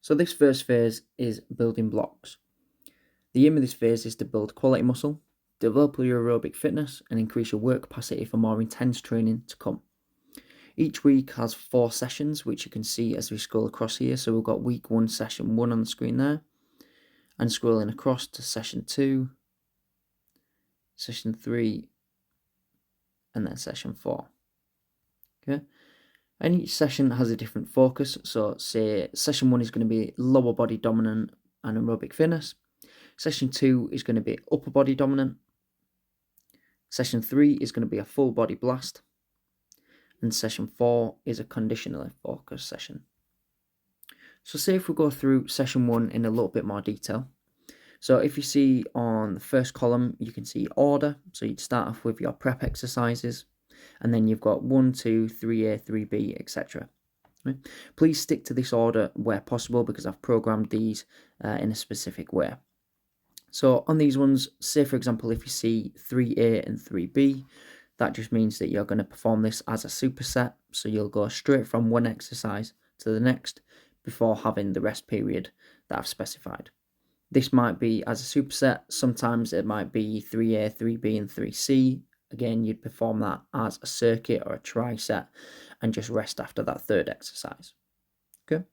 So this first phase is building blocks. The aim of this phase is to build quality muscle, develop your aerobic fitness, and increase your work capacity for more intense training to come. Each week has 4 sessions, which you can see as we scroll across here. So we've got week 1, session 1 on the screen there, and scrolling across to session 2, session 3, and then session 4. Okay. And each session has a different focus. So say session 1 is going to be lower body dominant and aerobic fitness. Session 2 is going to be upper body dominant. Session 3 is going to be a full body blast. And session 4 is a conditionally focused session. So say if we go through session 1 in a little bit more detail. So if you see on the first column, you can see order. So you'd start off with your prep exercises, and then you've got 1, 2, 3A, 3B, etc. Right? Please stick to this order where possible, because I've programmed these in a specific way. So on these ones, say for example, if you see 3A and 3B, that just means that you're going to perform this as a superset. So you'll go straight from one exercise to the next before having the rest period that I've specified. This might be as a superset. Sometimes it might be 3A, 3B, and 3C. Again, you'd perform that as a circuit or a triset and just rest after that third exercise. Okay.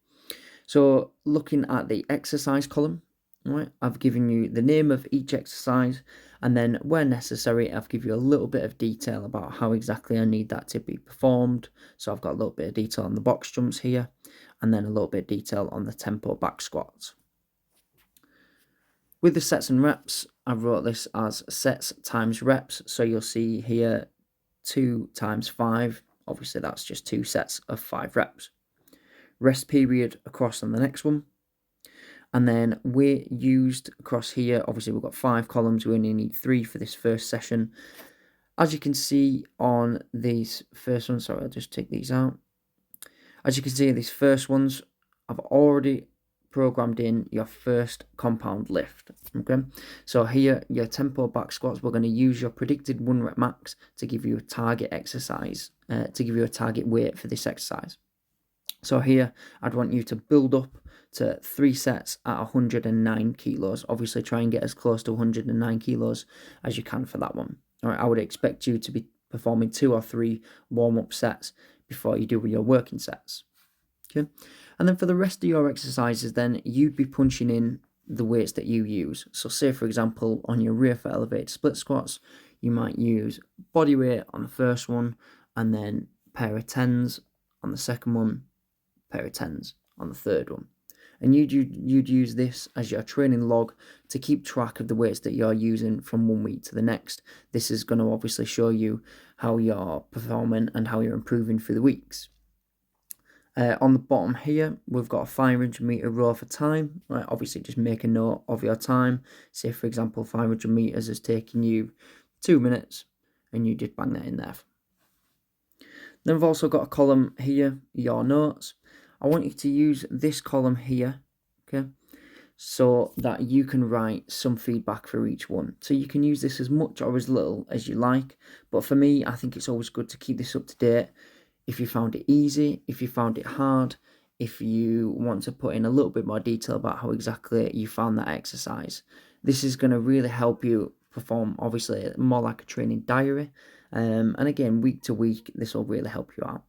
So looking at the exercise column, right, I've given you the name of each exercise, and then where necessary, I've given you a little bit of detail about how exactly I need that to be performed. So I've got a little bit of detail on the box jumps here, and then a little bit of detail on the tempo back squats. With the sets and reps, I wrote this as sets times reps. So you'll see here 2 times 5. Obviously, that's just 2 sets of 5 reps. Rest period across on the next one. And then weight used across here. Obviously, we've got 5 columns. We only need 3 for this first session. As you can see on these first ones, sorry, I'll just take these out. As you can see, these first ones, I've already programmed in your first compound lift. Okay, so here your tempo back squats, we're going to use your predicted 1 rep max to give you a target exercise, to give you a target weight for this exercise. So here I'd want you to build up to 3 sets at 109 kilos. Obviously try and get as close to 109 kilos as you can for that one. All right, I would expect you to be performing 2 or 3 warm-up sets before you do your working sets. Okay, and then for the rest of your exercises, then you'd be punching in the weights that you use. So say for example, on your rear for elevated split squats, you might use body weight on the first one, and then pair of 10s on the second one, pair of 10s on the third one. And you'd use this as your training log to keep track of the weights that you're using from one week to the next. This is going to obviously show you how you're performing and how you're improving through the weeks. On the bottom here, we've got a 500 meter row for time. Right, obviously just make a note of your time. Say for example, 500 meters is taking you 2 minutes, and you just bang that in there. Then we've also got a column here, your notes. I want you to use this column here, okay, so that you can write some feedback for each one. So you can use this as much or as little as you like, but for me, I think it's always good to keep this up to date. If you found it easy, if you found it hard, if you want to put in a little bit more detail about how exactly you found that exercise, this is going to really help you perform, obviously, more like a training diary. And again, week to week, this will really help you out.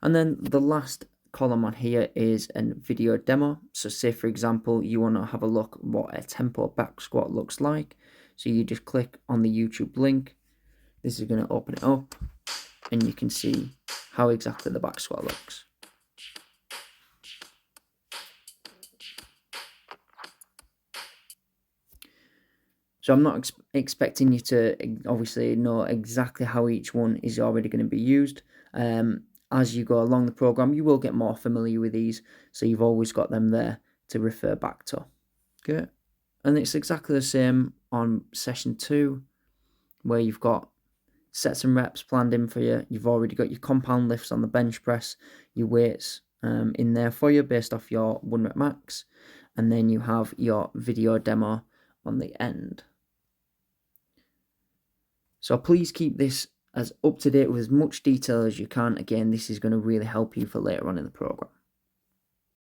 And then the last column on here is a video demo. So say, for example, you want to have a look at what a tempo back squat looks like. So you just click on the YouTube link. This is going to open it up, and you can see how exactly the back squat looks. So I'm not expecting you to obviously know exactly how each one is already going to be used. As you go along the program, you will get more familiar with these, so you've always got them there to refer back to. Okay, and it's exactly the same on session 2, where you've got sets and reps planned in for you. You've already got your compound lifts on the bench press, your weights in there for you based off your 1 rep max, and then you have your video demo on the end. So please keep this as up to date with as much detail as you can. Again, this is going to really help you for later on in the program.